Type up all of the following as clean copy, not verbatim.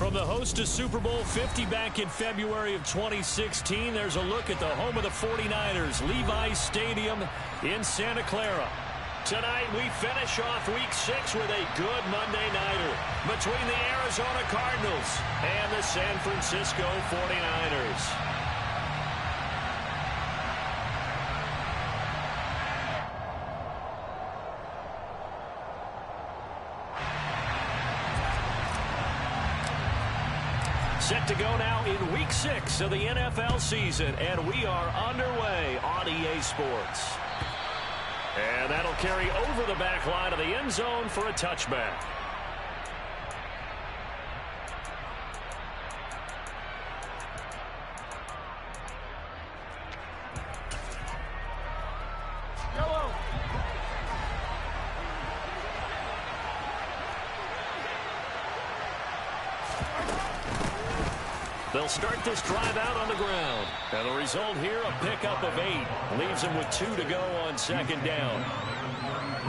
From the host to Super Bowl 50 back in February of 2016, there's a look at the home of the 49ers, Levi's Stadium in Santa Clara. Tonight, we finish off Week 6 with a good Monday nighter between the Arizona Cardinals and the San Francisco 49ers. Set to go now in Week 6 of the NFL season, and we are underway on EA Sports. And that'll carry over the back line of the end zone for a touchback. They'll start this drive out on the ground. And the result here, a pickup of 8. Leaves them with 2 to go on second down.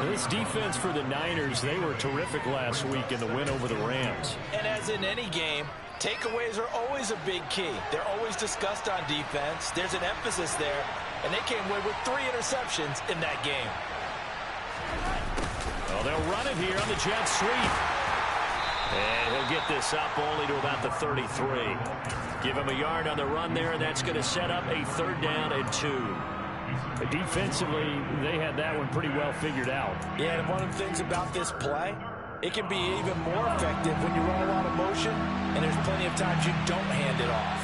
This defense for the Niners, they were terrific last week in the win over the Rams. And as in any game, takeaways are always a big key. They're always discussed on defense. There's an emphasis there. And they came away with 3 interceptions in that game. Well, they'll run it here on the jet sweep. And he'll get this up only to about the 33. Give him a yard on the run there, and that's going to set up a 3rd down and 2. Defensively, they had that one pretty well figured out. Yeah, and one of the things about this play, it can be even more effective when you run a lot of motion, and there's plenty of times you don't hand it off.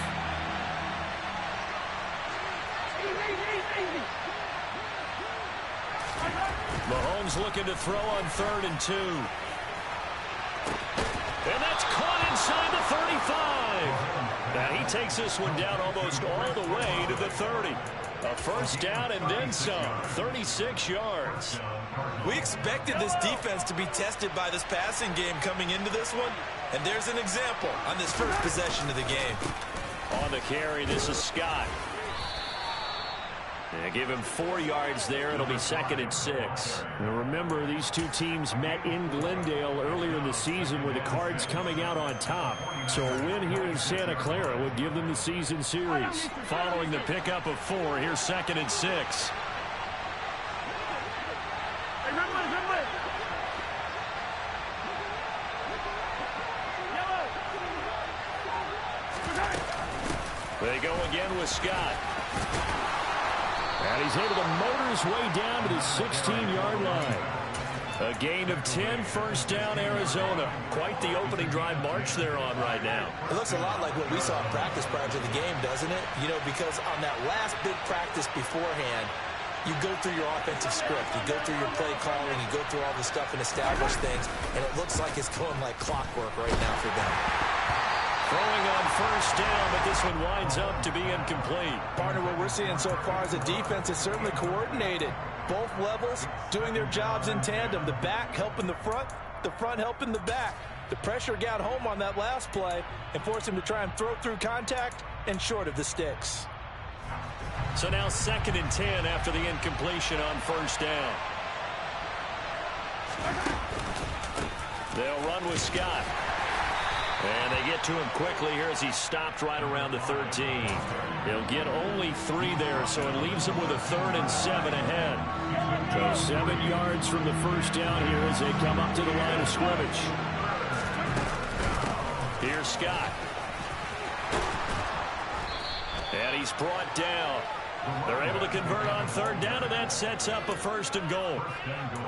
Mahomes looking to throw on 3rd and 2. And that's caught inside the 35. Now he takes this one down almost all the way to the 30. A 1st down and then some. 36 yards. We expected this defense to be tested by this passing game coming into this one. And there's an example on this first possession of the game. On the carry, this is Scott. Yeah, give him 4 yards there. It'll be 2nd and 6. Now remember, these two teams met in Glendale earlier in the season with the Cards coming out on top. So a win here in Santa Clara would give them the season series. Following the pickup of 4, here's 2nd and 6. They go again with Scott. And he's able to motor his way down to the 16-yard line. A gain of 10, 1st down, Arizona. Quite the opening drive march they're on right now. It looks a lot like what we saw in practice prior to the game, doesn't it? You know, because on that last big practice beforehand, you go through your offensive script. You go through your play calling. You go through all the stuff and establish things. And it looks like it's going like clockwork right now for them. Throwing on 1st down, but this one winds up to be incomplete. Partner, what we're seeing so far is a defense is certainly coordinated. Both levels doing their jobs in tandem. The back helping the front helping the back. The pressure got home on that last play and forced him to try and throw through contact and short of the sticks. So now 2nd and 10 after the incompletion on 1st down. They'll run with Scott. And they get to him quickly here as he stopped right around the 13. He'll get only 3 there, so it leaves him with a 3rd and 7 ahead. So 7 yards from the 1st down here as they come up to the line of scrimmage. Here's Scott. And he's brought down. They're able to convert on 3rd down, and that sets up a 1st and goal.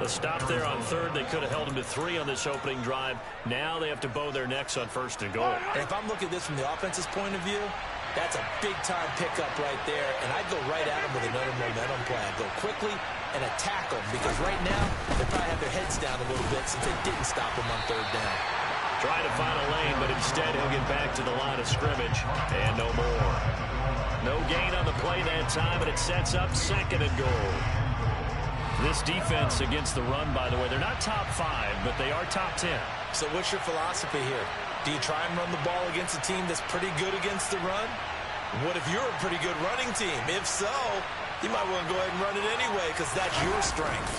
The stop there on 3rd, they could have held him to 3 on this opening drive. Now they have to bow their necks on 1st and goal. And if I'm looking at this from the offense's point of view, that's a big-time pickup right there. And I'd go right at him with another momentum play. I'd go quickly and attack them because right now they probably have their heads down a little bit since they didn't stop him on 3rd down. Trying to find a lane, but instead he'll get back to the line of scrimmage and no more. No gain on the play that time, but it sets up 2nd and goal. This defense against the run, by the way, they're not top 5, but they are top 10. So what's your philosophy here? Do you try and run the ball against a team that's pretty good against the run? What if you're a pretty good running team? If so, you might want to go ahead and run it anyway because that's your strength.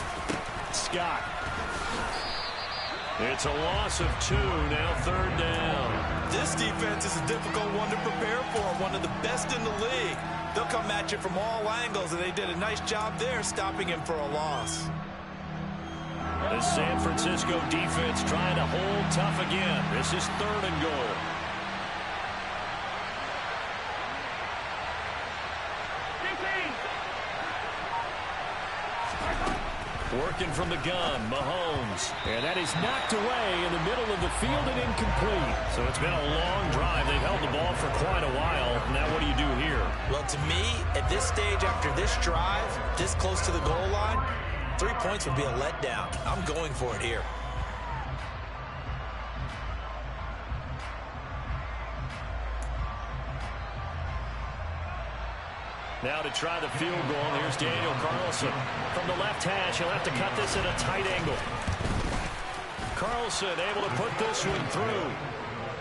Scott. It's a loss of 2, now 3rd down. This defense is a difficult one to prepare for, one of the best in the league. They'll come at you from all angles, and they did a nice job there stopping him for a loss. The San Francisco defense trying to hold tough again. This is 3rd and goal. Working from the gun, Mahomes. And that is knocked away in the middle of the field and incomplete. So it's been a long drive. They've held the ball for quite a while. Now what do you do here? Well, to me, at this stage after this drive, this close to the goal line, 3 points would be a letdown. I'm going for it here. Now to try the field goal, here's Daniel Carlson. From the left hash, he'll have to cut this at a tight angle. Carlson able to put this one through.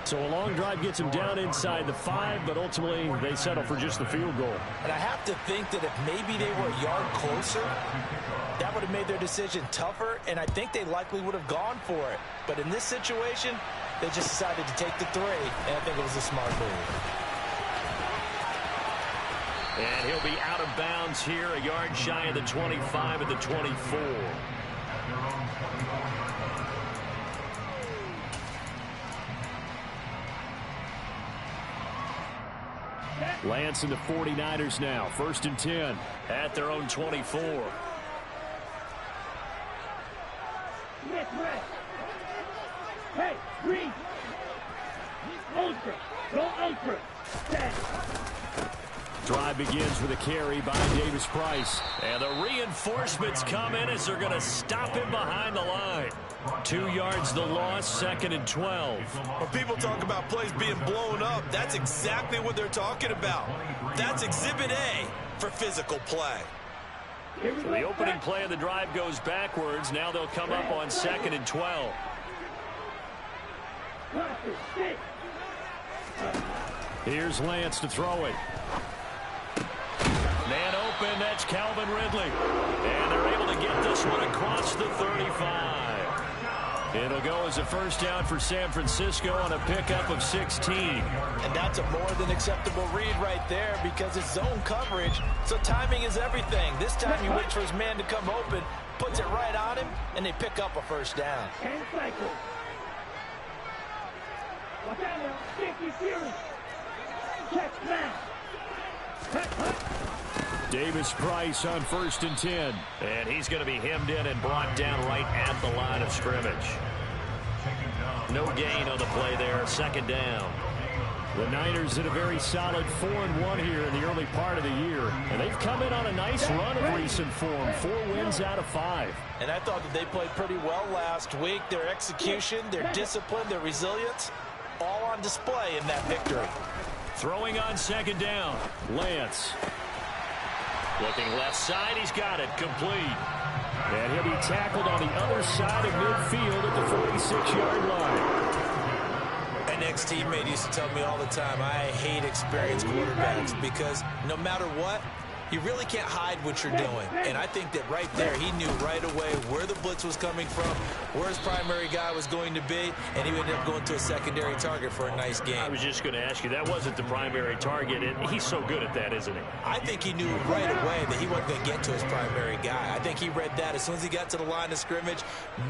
So a long drive gets him down inside the 5, but ultimately they settle for just the field goal. And I have to think that if maybe they were a yard closer, that would have made their decision tougher, and I think they likely would have gone for it. But in this situation, they just decided to take the 3, and I think it was a smart move. And he'll be out of bounds here, a yard shy of the 25 at the 24. Lance and the 49ers now, 1st and 10. At their own 24. Hey, Green. Ultra. Go ultra. Drive begins with a carry by Davis Price. And the reinforcements come in as they're going to stop him behind the line. 2 yards the loss, 2nd and 12. When people talk about plays being blown up, that's exactly what they're talking about. That's Exhibit A for physical play. So the opening play of the drive goes backwards. Now they'll come up on 2nd and 12. Here's Lance to throw it. Man open, that's Calvin Ridley. And they're able to get this one across the 35. It'll go as a 1st down for San Francisco on a pickup of 16. And that's a more than acceptable read right there because it's zone coverage, so timing is everything. This time he waits for his man to come open, puts it right on him, and they pick up a 1st down. Davis Price on 1st and 10. And he's going to be hemmed in and brought down right at the line of scrimmage. No gain on the play there, 2nd down. The Niners in a very solid 4-1 here in the early part of the year. And they've come in on a nice run of recent form. 4 wins out of 5. And I thought that they played pretty well last week. Their execution, their discipline, their resilience, all on display in that victory. Throwing on 2nd down. Lance. Looking left side, he's got it, complete. And he'll be tackled on the other side of midfield at the 46-yard line. An ex-teammate used to tell me all the time, I hate experienced quarterbacks because no matter what, you really can't hide what you're doing. And I think that right there, he knew right away where the blitz was coming from, where his primary guy was going to be, and he ended up going to a secondary target for a nice game. I was just going to ask you, that wasn't the primary target, and he's so good at that, isn't he? I think he knew right away that he wasn't going to get to his primary guy. I think he read that as soon as he got to the line of scrimmage,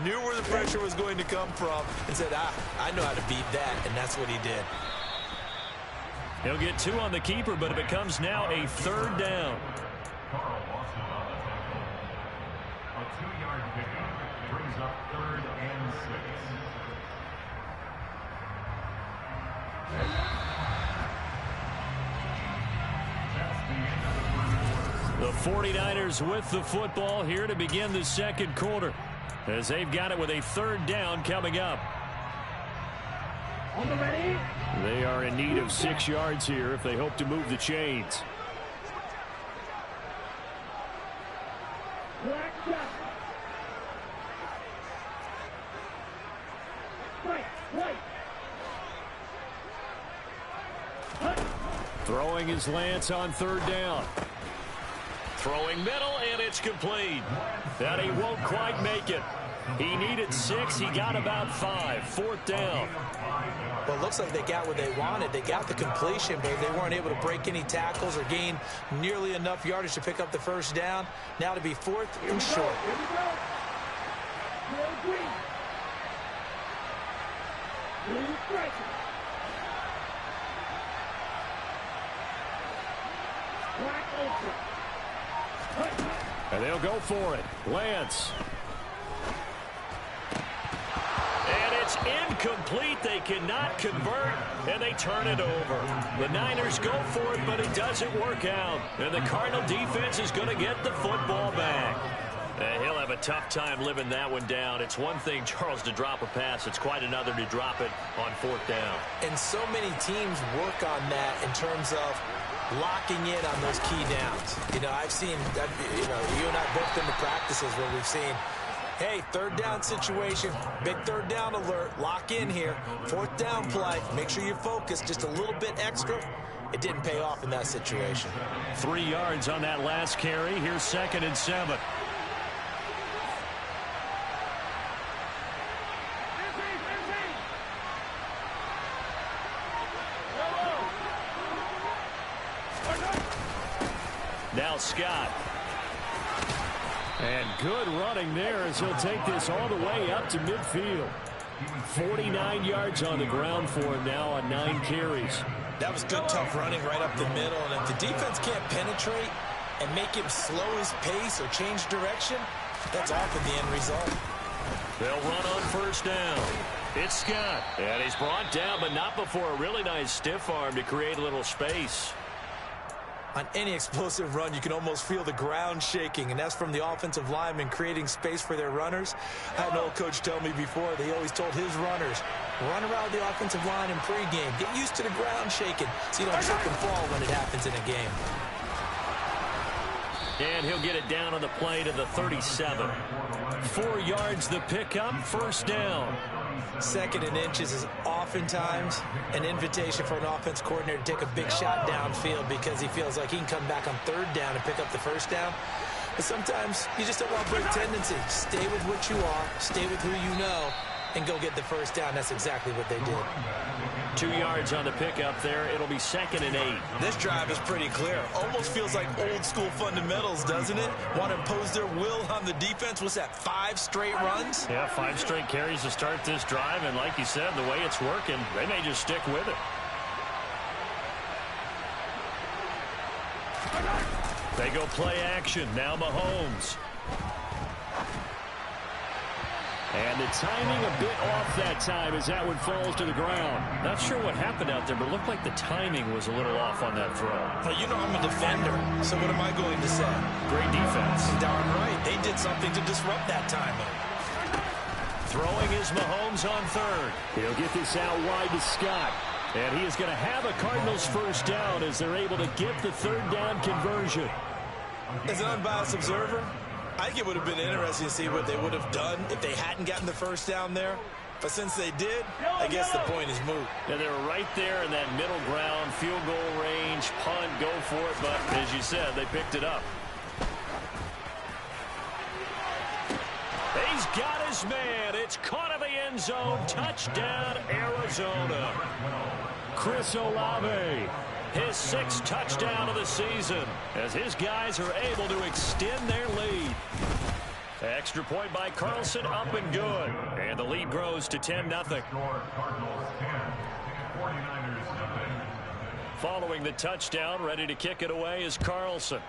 knew where the pressure was going to come from, and said, I know how to beat that, and that's what he did. He'll get 2 on the keeper, but it becomes now a 3rd down. Carl Lawson on the tackle. A 2-yard pickup brings up 3rd and 6. The 49ers with the football here to begin the 2nd quarter, as they've got it with a 3rd down coming up. They are in need of 6 yards here if they hope to move the chains. Throwing is Lance on 3rd down. Throwing middle, and it's complete. That he won't quite make it. He needed 6. He got about 5. 4th down. Well, it looks like they got what they wanted. They got the completion, but they weren't able to break any tackles or gain nearly enough yardage to pick up the first down. Now to be 4th and short. And they'll go for it. Lance. And it's incomplete. They cannot convert, and they turn it over. The Niners go for it, but it doesn't work out. And the Cardinal defense is going to get the football back. He'll have a tough time living that one down. It's one thing, Charles, to drop a pass. It's quite another to drop it on 4th down. And so many teams work on that in terms of locking in on those key downs. You know, I've seen, you and I both been to practices where we've seen, hey, 3rd down situation, big 3rd down alert, lock in here, 4th down play, make sure you focus just a little bit extra. It didn't pay off in that situation. 3 yards on that last carry. Here's 2nd and 7. Now Scott. And good running there as he'll take this all the way up to midfield. 49 yards on the ground for him now on 9 carries. That was good, tough running right up the middle. And if the defense can't penetrate and make him slow his pace or change direction, that's often the end result. They'll run on 1st down. It's Scott. And he's brought down, but not before a really nice stiff arm to create a little space. On any explosive run, you can almost feel the ground shaking, and that's from the offensive linemen creating space for their runners. I had an old coach tell me before, they always told his runners, run around the offensive line in pregame. Get used to the ground shaking so you don't trip and fall when it happens in a game. And he'll get it down on the play to the 37. 4 yards the pickup, 1st down. 2nd and inches is oftentimes an invitation for an offense coordinator to take a big shot downfield because he feels like he can come back on 3rd down and pick up the 1st down. But sometimes you just don't want to break tendency. Stay with what you are, stay with who you know, and go get the 1st down. That's exactly what they did. 2 yards on the pickup there. It'll be 2nd and 8. This drive is pretty clear. Almost feels like old school fundamentals, doesn't it? Want to impose their will on the defense. What's that, 5 straight runs? Yeah, 5 straight carries to start this drive. And like you said, the way it's working, they may just stick with it. They go play action. Now Mahomes. And the timing a bit off that time as that one falls to the ground. Not sure what happened out there, but it looked like the timing was a little off on that throw. Well, you know I'm a defender, so what am I going to say? Great defense. Darn right. They did something to disrupt that timing. Throwing is Mahomes on 3rd. He'll get this out wide to Scott. And he is going to have a Cardinals 1st down as they're able to get the 3rd down conversion. As an unbiased observer, I think it would have been interesting to see what they would have done if they hadn't gotten the 1st down there. But since they did, I guess the point is moot. Yeah, they were right there in that middle ground, field goal range, punt, go for it. But as you said, they picked it up. He's got his man. It's caught in the end zone. Touchdown, Arizona. Chris Olave. His 6th touchdown of the season as his guys are able to extend their lead. Extra point by Carlson, up and good. And the lead grows to 10-0. Following the touchdown, ready to kick it away is Carlson.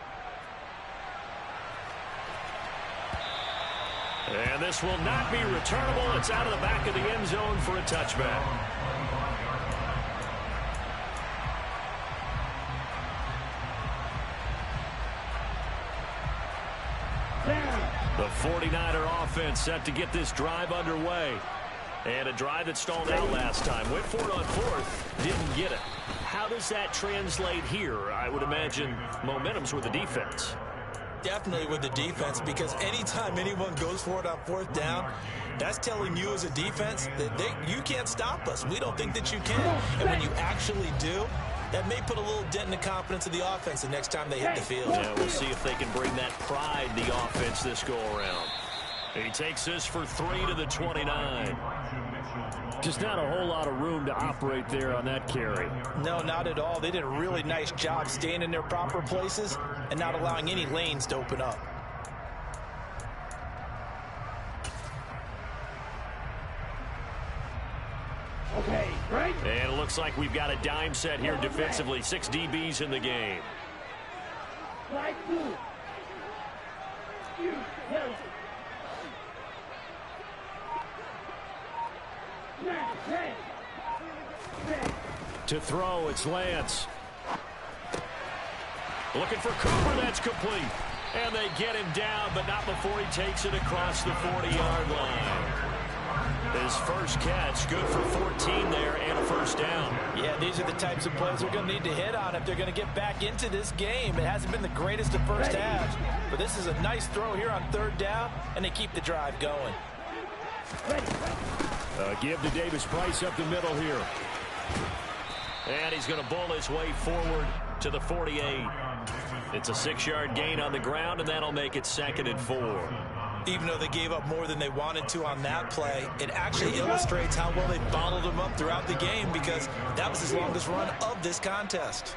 And this will not be returnable. It's out of the back of the end zone for a touchback. The 49er offense set to get this drive underway. And a drive that stalled out last time. Went for it on 4th. Didn't get it. How does that translate here? I would imagine momentum's with the defense. Definitely with the defense, because anytime anyone goes for it on 4th down, that's telling you as a defense that you can't stop us. We don't think that you can. And when you actually do, that may put a little dent in the confidence of the offense the next time they hit the field. Yeah, we'll see if they can bring that pride to the offense this go-around. He takes this for 3 to the 29. Just not a whole lot of room to operate there on that carry. No, not at all. They did a really nice job staying in their proper places and not allowing any lanes to open up. Okay, right? And it looks like we've got a dime set here defensively. 6 DBs in the game. Slide 2. You, yellow. To throw, it's Lance. Looking for Cooper, that's complete. And they get him down, but not before he takes it across the 40-yard line. His first catch, good for 14 there and a first down. Yeah, these are the types of plays they're going to need to hit on if they're going to get back into this game. It hasn't been the greatest of first halves, but this is a nice throw here on 3rd down, and they keep the drive going. Give to Davis-Price up the middle here. And he's going to bull his way forward to the 48. It's a 6-yard gain on the ground, and that'll make it 2nd and 4. Even though they gave up more than they wanted to on that play, it actually illustrates how well they bottled him up throughout the game, because that was his longest run of this contest.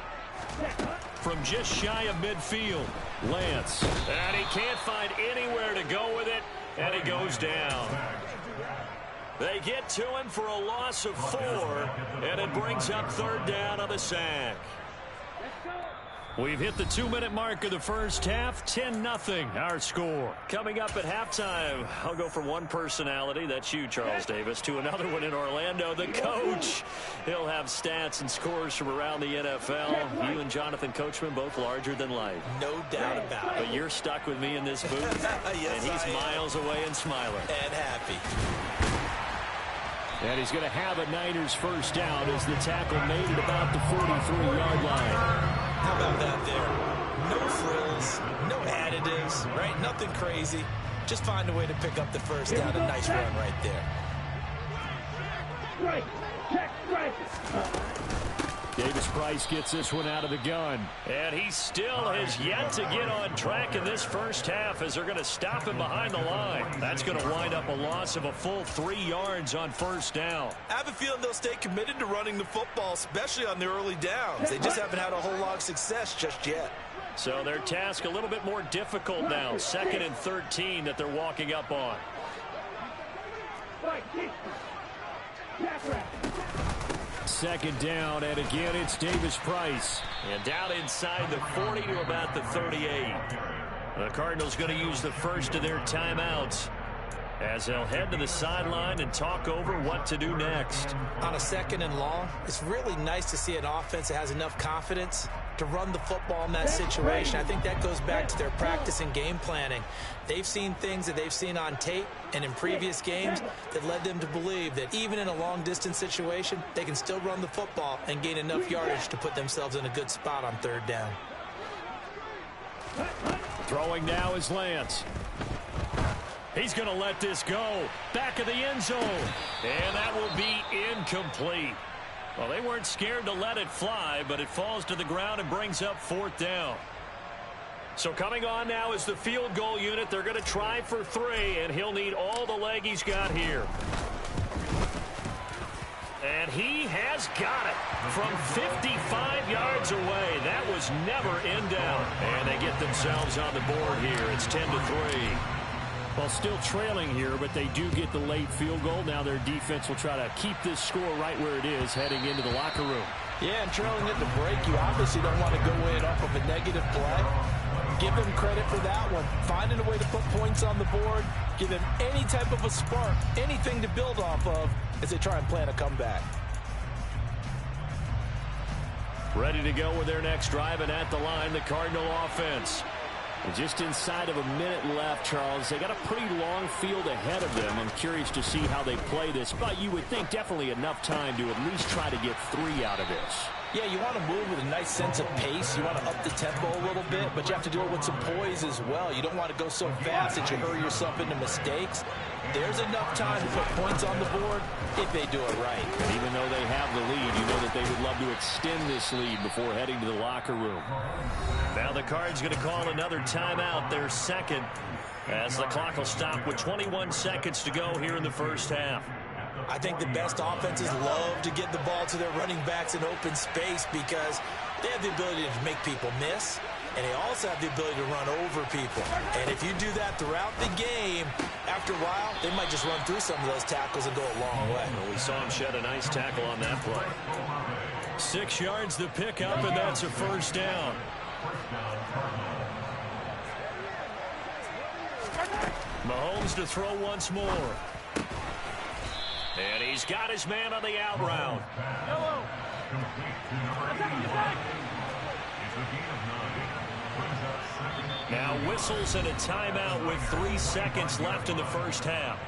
From just shy of midfield, Lance. and he can't find anywhere to go with it, and he goes down. They get to him for a loss of 4, and it brings up 3rd down on the sack. We've hit the 2-minute mark of the first half. 10-0 our score. Coming up at halftime, I'll go from one personality, that's you, Charles Davis, to another one in Orlando, the coach. He'll have stats and scores from around the NFL. You and Jonathan Coachman both larger than life. No doubt about it. But you're stuck with me in this booth, Yes, and he's miles away and smiling. And happy. And he's going to have a Niners first down as the tackle made at about the 43-yard line. How about that there? No frills, no additives, right? Nothing crazy. Just find a way to pick up the first down. A nice run right there. Strike. Check strike. Davis-Price gets this one out of the gun. And he still has yet to get on track in this first half as they're going to stop him behind the line. That's going to wind up a loss of a full 3 yards on first down. I have a feeling they'll stay committed to running the football, especially on the early downs. They just haven't had a whole lot of success just yet. So their task a little bit more difficult now. 2nd and 13 that they're walking up on. Second down, and again it's Davis-Price. And down inside the 40 to about the 38. The Cardinals going to use the first of their timeouts as they'll head to the sideline and talk over what to do next. On a 2nd and long, it's really nice to see an offense that has enough confidence to run the football in that situation. I think that goes back to their practice and game planning. They've seen things that they've seen on tape and in previous games that led them to believe that even in a long-distance situation, they can still run the football and gain enough yardage to put themselves in a good spot on 3rd down. Throwing now is Lance. He's going to let this go. Back of the end zone. And that will be incomplete. Well, they weren't scared to let it fly, but it falls to the ground and brings up 4th down. So coming on now is the field goal unit. They're going to try for 3, and he'll need all the leg he's got here. And he has got it from 55 yards away. That was never in doubt. And they get themselves on the board here. It's 10-3. Well, still trailing here, but they do get the late field goal. Now their defense will try to keep this score right where it is heading into the locker room. Yeah, and trailing at the break, you obviously don't want to go in off of a negative play. Give them credit for that one. Finding a way to put points on the board, give them any type of a spark, anything to build off of as they try and plan a comeback. Ready to go with their next drive, and at the line, the Cardinal offense. And just inside of a minute left, Charles. They got a pretty long field ahead of them. I'm curious to see how they play this, but you would think definitely enough time to at least try to get 3 out of this. Yeah, you want to move with a nice sense of pace. You want to up the tempo a little bit, but you have to do it with some poise as well. You don't want to go so fast that you hurry yourself into mistakes. There's enough time to put points on the board if they do it right. And even though they have the lead, you know that they would love to extend this lead before heading to the locker room. Now the Cards going to call another timeout, their second. As the clock will stop with 21 seconds to go here in the first half. I think the best offenses love to get the ball to their running backs in open space because they have the ability to make people miss, and they also have the ability to run over people. And if you do that throughout the game, after a while, they might just run through some of those tackles and go a long way. Well, we saw him shed a nice tackle on that play. 6 yards to pick up, and that's a first down. Mahomes to throw once more. And he's got his man on the out route. Now whistles and a timeout with 3 seconds left in the first half.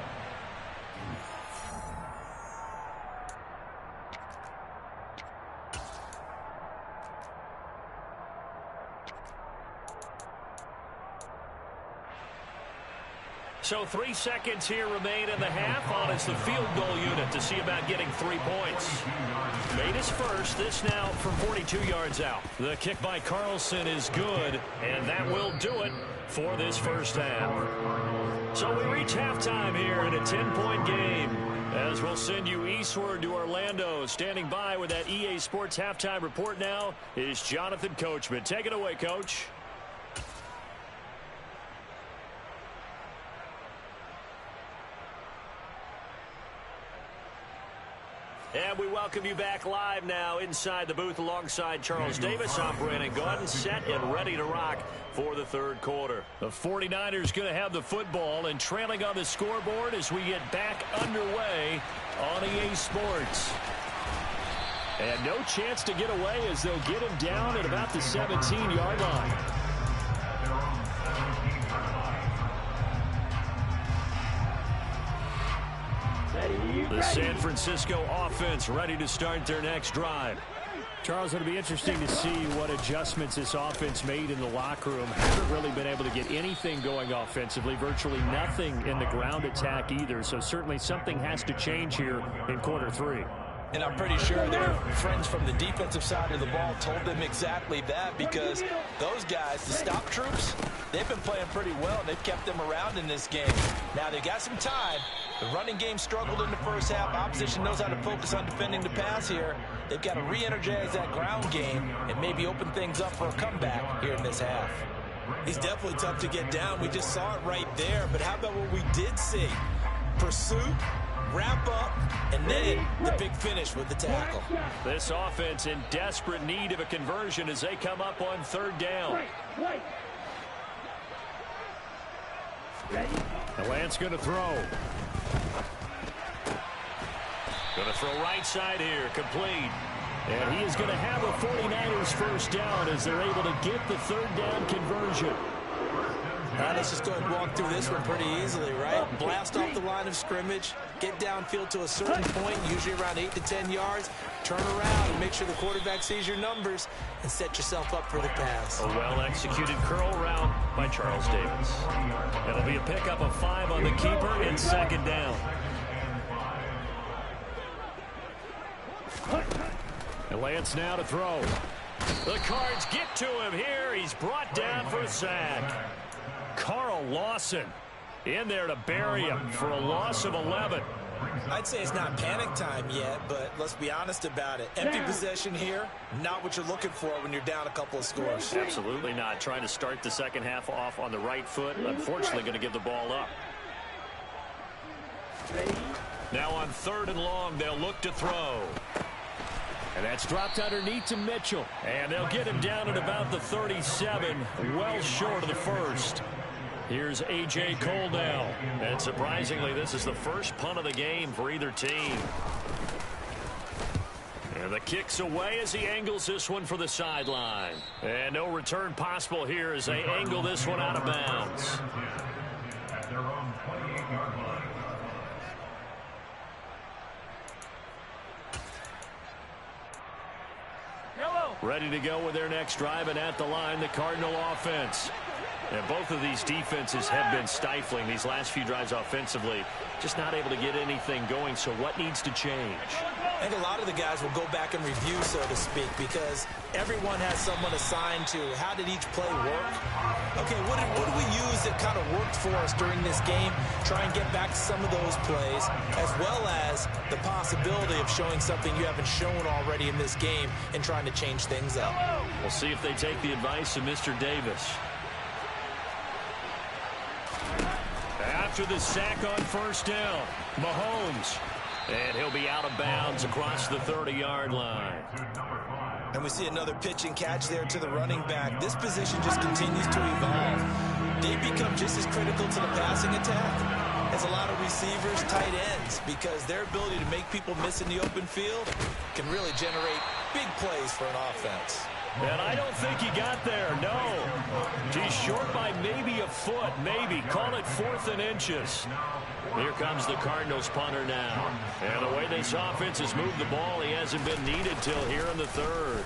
So 3 seconds here remain in the half. On is the field goal unit to see about getting 3 points. Made his first. This now from 42 yards out. The kick by Carlson is good, and that will do it for this first half. So we reach halftime here in a 10-point game. As we'll send you eastward to Orlando. Standing by with that EA Sports halftime report now is Jonathan Coachman. Take it away, Coach. And we welcome you back live now inside the booth alongside Charles Davis. I'm Brandon Gaudin, set and ready to rock for the third quarter. The 49ers going to have the football and trailing on the scoreboard as we get back underway on EA Sports. And no chance to get away as they'll get him down at about the 17-yard line. The San Francisco offense ready to start their next drive. Charles, it'll be interesting to see what adjustments this offense made in the locker room. Haven't really been able to get anything going offensively, virtually nothing in the ground attack either. So certainly something has to change here in quarter 3. And I'm pretty sure their friends from the defensive side of the ball told them exactly that, because those guys, the stop troops, they've been playing pretty well, and they've kept them around in this game. Now, they've got some time. The running game struggled in the first half. Opposition knows how to focus on defending the pass here. They've got to re-energize that ground game and maybe open things up for a comeback here in this half. He's definitely tough to get down. We just saw it right there. But how about what we did see? Pursuit, wrap up, and then the big finish with the tackle. This offense in desperate need of a conversion as they come up on third down. The Lance going to throw. Going to throw right side here, complete. And he is going to have a 49ers first down as they're able to get the third down conversion. Let's just go ahead and walk through this one pretty easily, right? Blast off the line of scrimmage, get downfield to a certain point, usually around 8 to 10 yards, turn around and make sure the quarterback sees your numbers and set yourself up for the pass. A well-executed curl route by Charles Davis. It'll be a pickup of 5 on the keeper and second down. And Lance now to throw. The Cards get to him here. He's brought down for a sack. Carl Lawson in there to bury him for a loss of 11. I'd say it's not panic time yet, but let's be honest about it. Empty possession here, not what you're looking for when you're down a couple of scores. Absolutely not. Trying to start the second half off on the right foot. Unfortunately, going to give the ball up. Now on third and long, they'll look to throw. And that's dropped underneath to Mitchell. And they'll get him down at about the 37, well short of the first. Here's A.J. Cole now. And surprisingly, this is the first punt of the game for either team. And the kick's away as he angles this one for the sideline. And no return possible here as they angle this one out of bounds. At their own 28-yard line. Ready to go with their next drive, and at the line, the Cardinal offense. And both of these defenses have been stifling these last few drives offensively. Just not able to get anything going, so what needs to change? I think a lot of the guys will go back and review, so to speak, because everyone has someone assigned to how did each play work. Okay, what do we use that kind of worked for us during this game? Try and get back to some of those plays, as well as the possibility of showing something you haven't shown already in this game and trying to change things up. We'll see if they take the advice of Mr. Davis. After the sack on first down, Mahomes. And he'll be out of bounds across the 30-yard line. And we see another pitch and catch there to the running back. This position just continues to evolve. They become just as critical to the passing attack as a lot of receivers, tight ends, because their ability to make people miss in the open field can really generate big plays for an offense. And I don't think he got there, no. He's short by maybe a foot, maybe. Call it 4th and inches. Here comes the Cardinals punter now. And the way this offense has moved the ball, he hasn't been needed till here in the 3rd.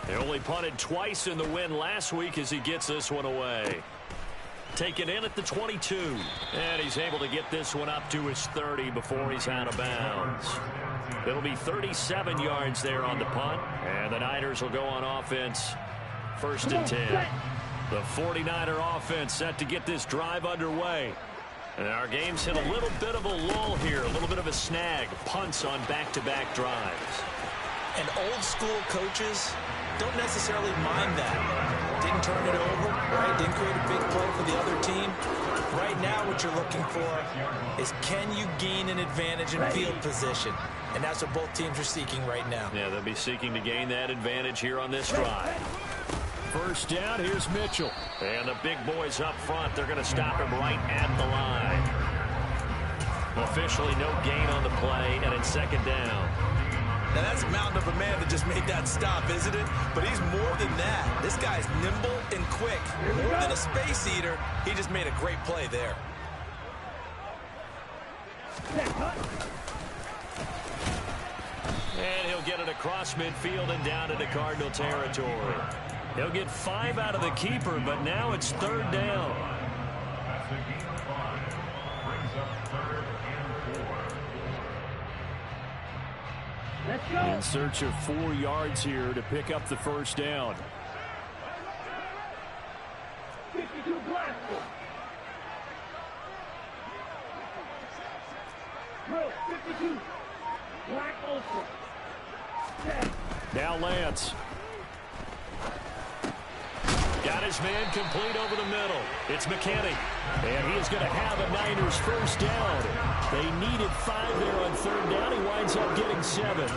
They only punted twice in the win last week as he gets this one away. Taken in at the 22. And he's able to get this one up to his 30 before he's out of bounds. It'll be 37 yards there on the punt. And the Niners will go on offense 1st and 10. The 49er offense set to get this drive underway. And our game's hit a little bit of a lull here, a little bit of a snag. Punts on back-to-back drives. And old school coaches don't necessarily mind that. Didn't turn it over, right? Didn't create a big play for the other team. Right now what you're looking for is, can you gain an advantage in field position? And that's what both teams are seeking right now. Yeah, they'll be seeking to gain that advantage here on this drive. First down, here's Mitchell. And the big boys up front, they're going to stop him right at the line. Officially no gain on the play, and it's 2nd down. Now that's a mountain of a man that just made that stop, isn't it? But he's more than that. This guy's nimble and quick. More than a space eater, he just made a great play there. And he'll get it across midfield and down into Cardinal territory. He'll get 5 out of the keeper, but now it's 3rd down. That's a gain of 5. Brings up 3rd and 4. Let's go. In search of 4 yards here to pick up the first down. 52 Glasgow. Drill 52. Black Ultra. Now Lance. Got his man complete over the middle. It's McKinney. And he is going to have a Niners first down. They needed 5 there on 3rd down. He winds up getting 7.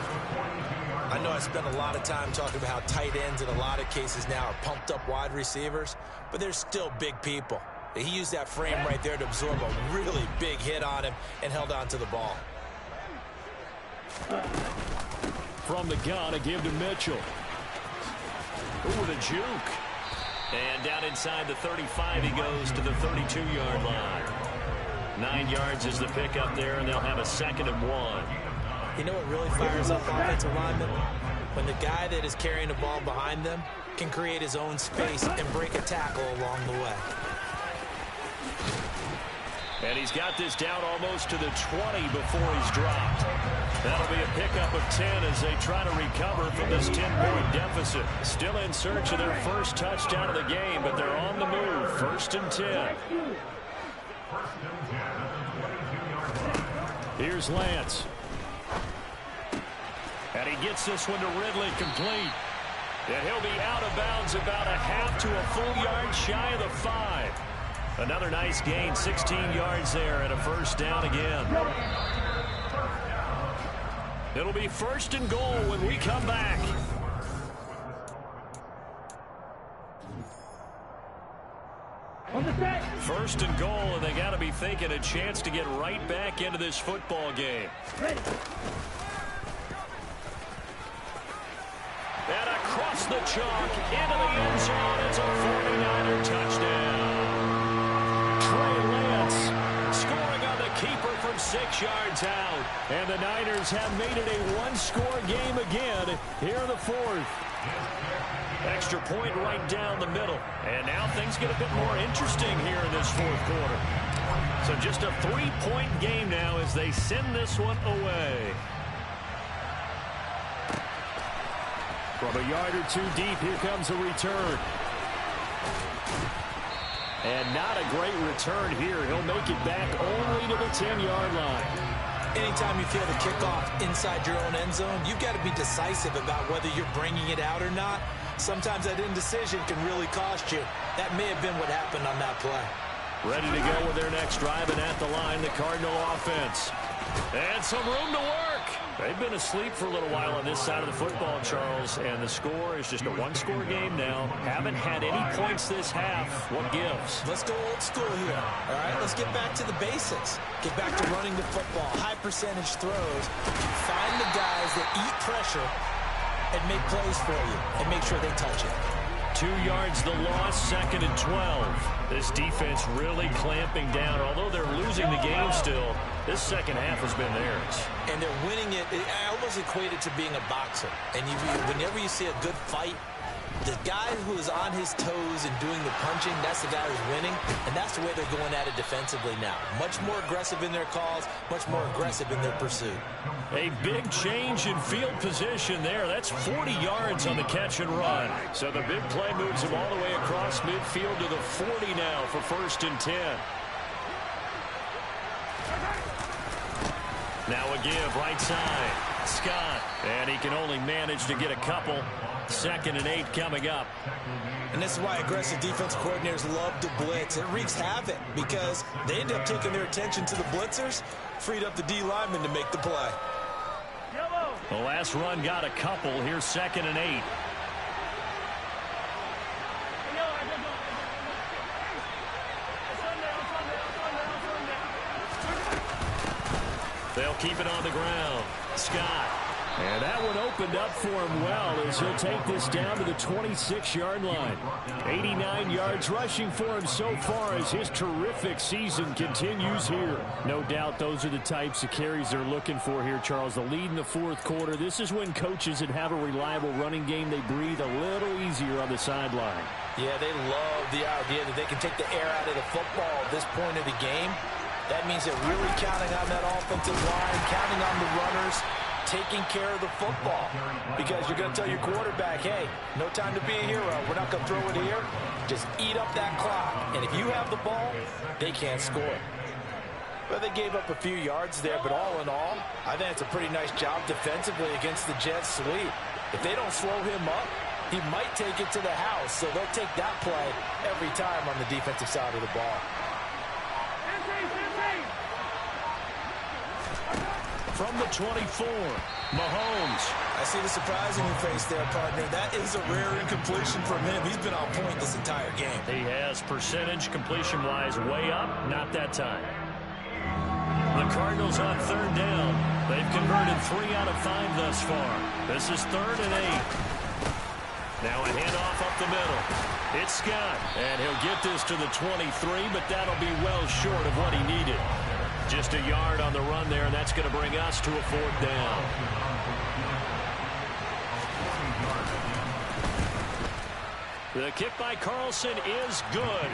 I know I spent a lot of time talking about how tight ends in a lot of cases now are pumped up wide receivers, but they're still big people. He used that frame right there to absorb a really big hit on him and held on to the ball. From the gun, a give to Mitchell. Ooh, the juke. And down inside the 35, he goes to the 32-yard line. 9 yards is the pickup there, and they'll have a 2nd and 1. You know what really fires up offensive linemen? When the guy that is carrying the ball behind them can create his own space and break a tackle along the way. And he's got this down almost to the 20 before he's dropped. That'll be a pickup of 10 as they try to recover from this 10-point deficit. Still in search of their first touchdown of the game, but they're on the move. 1st and 10. Here's Lance. And he gets this one to Ridley complete. And he'll be out of bounds about a half to a full yard shy of the 5. Another nice gain, 16 yards there and a first down again. It'll be 1st and goal when we come back. On the set. 1st and goal, and they got to be thinking a chance to get right back into this football game. Ready. And across the chalk, into the end zone, it's a 49er touchdown. Trey Lance scoring on the keeper from 6 yards out. And the Niners have made it a one-score game again here in the 4th. Extra point right down the middle. And now things get a bit more interesting here in this 4th quarter. So just a 3-point game now as they send this one away. From a yard or two deep, here comes a return. And not a great return here. He'll make it back only to the 10-yard line. Anytime you feel the kickoff inside your own end zone, you've got to be decisive about whether you're bringing it out or not. Sometimes that indecision can really cost you. That may have been what happened on that play. Ready to go with their next drive, and at the line, the Cardinal offense. And some room to work. They've been asleep for a little while on this side of the football, Charles, and the score is just a one-score game now. Haven't had any points this half. What gives? Let's go old school here. All right, let's get back to the basics. Get back to running the football, high percentage throws. Find the guys that eat pressure and make plays for you and make sure they touch it. 2 yards the loss, 2nd and 12. This defense really clamping down. Although they're losing the game still, this second half has been theirs. And they're winning it. I almost equate it to being a boxer. And whenever you see a good fight, the guy who is on his toes and doing the punching, that's the guy who's winning. And that's the way they're going at it defensively now. Much more aggressive in their calls, much more aggressive in their pursuit. A big change in field position there. That's 40 yards on the catch and run. So the big play moves him all the way across midfield to the 40 now for 1st and 10. Now a give right side. Scott. And he can only manage to get a couple. 2nd and 8 coming up. And this is why aggressive defense coordinators love to blitz. It wreaks havoc because they end up taking their attention to the blitzers, freed up the D lineman to make the play. The last run got a couple. Here's 2nd and 8. They'll keep it on the ground. Scott. And that one opened up for him well as he'll take this down to the 26-yard line. 89 yards rushing for him so far as his terrific season continues here. No doubt those are the types of carries they're looking for here, Charles. The lead in the 4th quarter. This is when coaches that have a reliable running game, they breathe a little easier on the sideline. Yeah, they love the idea that they can take the air out of the football at this point of the game. That means they're really counting on that offensive line, counting on the runners, taking care of the football, because you're going to tell your quarterback, hey, no time to be a hero. We're not going to throw it here. Just eat up that clock. And if you have the ball, they can't score. Well, they gave up a few yards there, but all in all, I think it's a pretty nice job defensively against the Jets sweep. If they don't slow him up, he might take it to the house, so they'll take that play every time on the defensive side of the ball. From the 24, Mahomes. I see the surprising face there, partner. That is a rare incompletion from him. He's been on point this entire game. He has percentage completion-wise way up, not that time. The Cardinals on 3rd down. They've converted 3 out of 5 thus far. This is 3rd and 8. Now a handoff up the middle. It's Scott, and he'll get this to the 23, but that'll be well short of what he needed. Just a yard on the run there, and that's going to bring us to a 4th down. The kick by Carlson is good.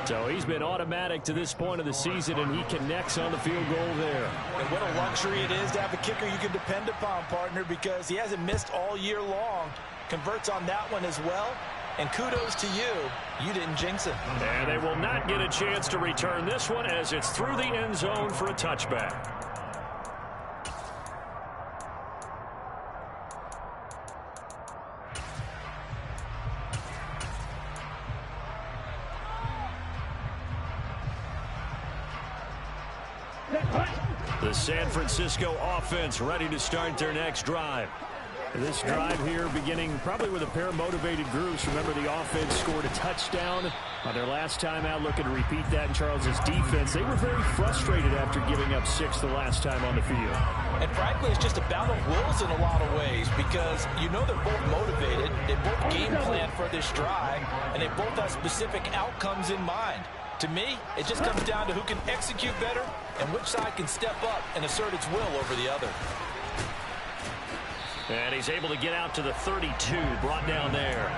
So he's been automatic to this point of the season, and he connects on the field goal there. And what a luxury it is to have a kicker you can depend upon, partner, because he hasn't missed all year long. Converts on that one as well. And kudos to you. You didn't jinx it. And they will not get a chance to return this one as it's through the end zone for a touchback. The San Francisco offense ready to start their next drive. This drive here beginning probably with a pair of motivated groups. Remember, the offense scored a touchdown on their last time out. Looking to repeat that in Charles's defense. They were very frustrated after giving up 6 the last time on the field. And frankly, it's just a battle of wills in a lot of ways, because you know they're both motivated. They both game plan for this drive, and they both have specific outcomes in mind. To me, it just comes down to who can execute better and which side can step up and assert its will over the other. And he's able to get out to the 32, brought down there.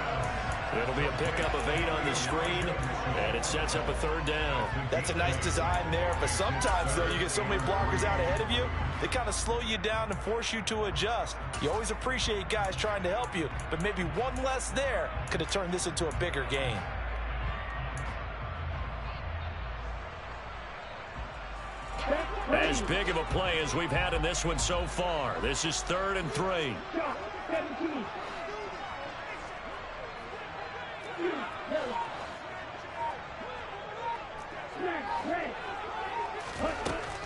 It'll be a pickup of 8 on the screen, and it sets up a 3rd down. That's a nice design there, but sometimes, though, you get so many blockers out ahead of you, they kind of slow you down and force you to adjust. You always appreciate guys trying to help you, but maybe one less there could have turned this into a bigger game. As big of a play as we've had in this one so far. This is 3rd and 3. 17.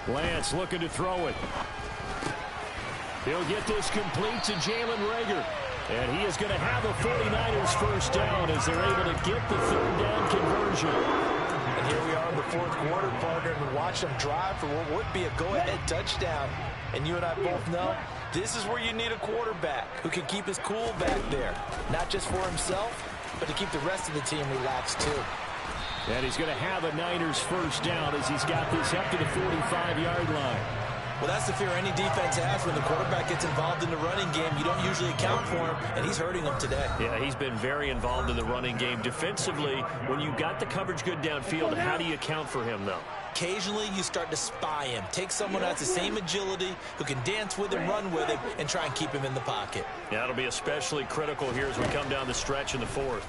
Lance looking to throw it. He'll get this complete to Jalen Reagor. And he is going to have a 49ers first down as they're able to get the 3rd down conversion. And here we are in the 4th quarter, partner, and watch them drive for what would be a go-ahead touchdown. And you and I both know this is where you need a quarterback who can keep his cool back there. Not just for himself, but to keep the rest of the team relaxed too. And he's going to have a Niners first down as he's got this up to the 45-yard line. Well, that's the fear any defense has when the quarterback gets involved in the running game. You don't usually account for him, and he's hurting them today. Yeah, he's been very involved in the running game. Defensively, when you got the coverage good downfield, how do you account for him, though? Occasionally, you start to spy him. Take someone who has the same agility, who can dance with him, run with him, and try and keep him in the pocket. Yeah, that'll be especially critical here as we come down the stretch in the 4th.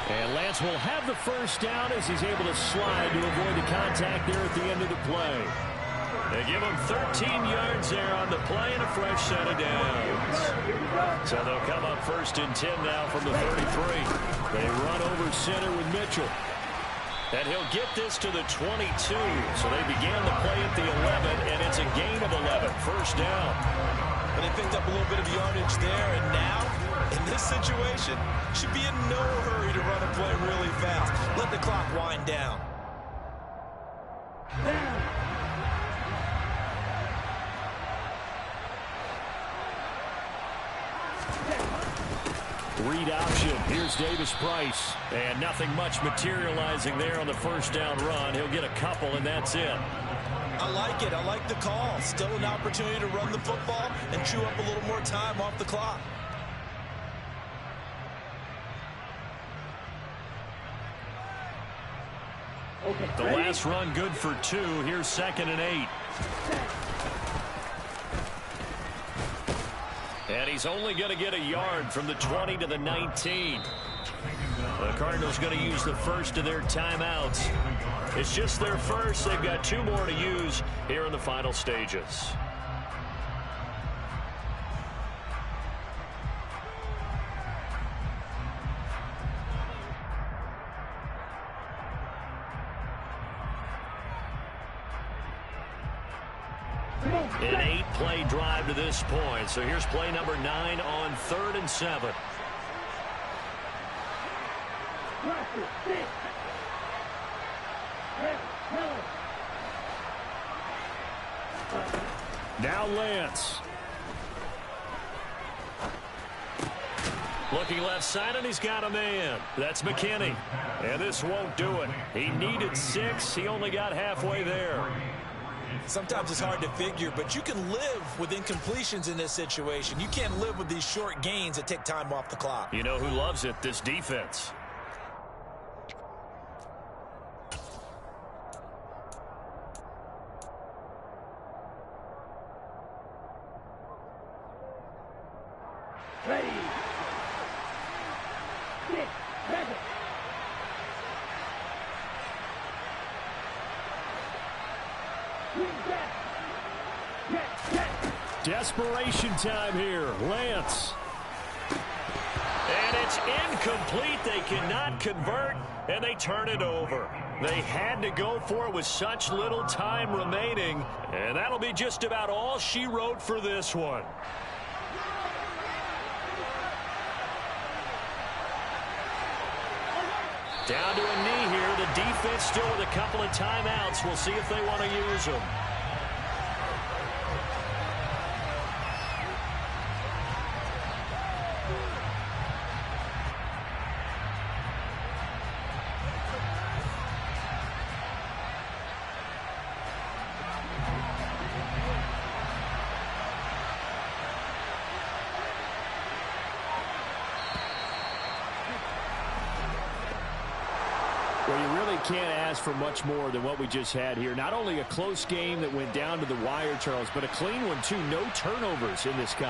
And Lance will have the first down as he's able to slide to avoid the contact there at the end of the play. They give him 13 yards there on the play and a fresh set of downs. So they'll come up 1st and 10 now from the 33. They run over center with Mitchell. And he'll get this to the 22. So they began the play at the 11, and it's a gain of 11. First down. But they picked up a little bit of yardage there, and now, in this situation, should be in no hurry to run a play really fast. Let the clock wind down. Read option. Here's Davis Price. And nothing much materializing there on the first down run. He'll get a couple, and that's it. I like it. I like the call. Still an opportunity to run the football and chew up a little more time off the clock. The last run good for 2. Here's 2nd and 8. And he's only going to get a yard from the 20 to the 19. The Cardinals going to use the first of their timeouts. It's just their first. They've got 2 more to use here in the final stages. An 8-play drive to this point. So here's play number 9 on 3rd and 7. Now Lance. Looking left side, and he's got a man. That's McKinney. And this won't do it. He needed 6. He only got halfway there. Sometimes it's hard to figure, but you can live with incompletions in this situation. You can't live with these short gains that take time off the clock. You know who loves it? This defense. Ready. 6, 7. Desperation time here. Lance. And it's incomplete. They cannot convert, and they turn it over. They had to go for it with such little time remaining, and that'll be just about all she wrote for this one. Down to a knee here. The defense still with a couple of timeouts. We'll see if they want to use them. can't ask for much more than what we just had here. Not only a close game that went down to the wire, Charles, but a clean one, too. No turnovers in this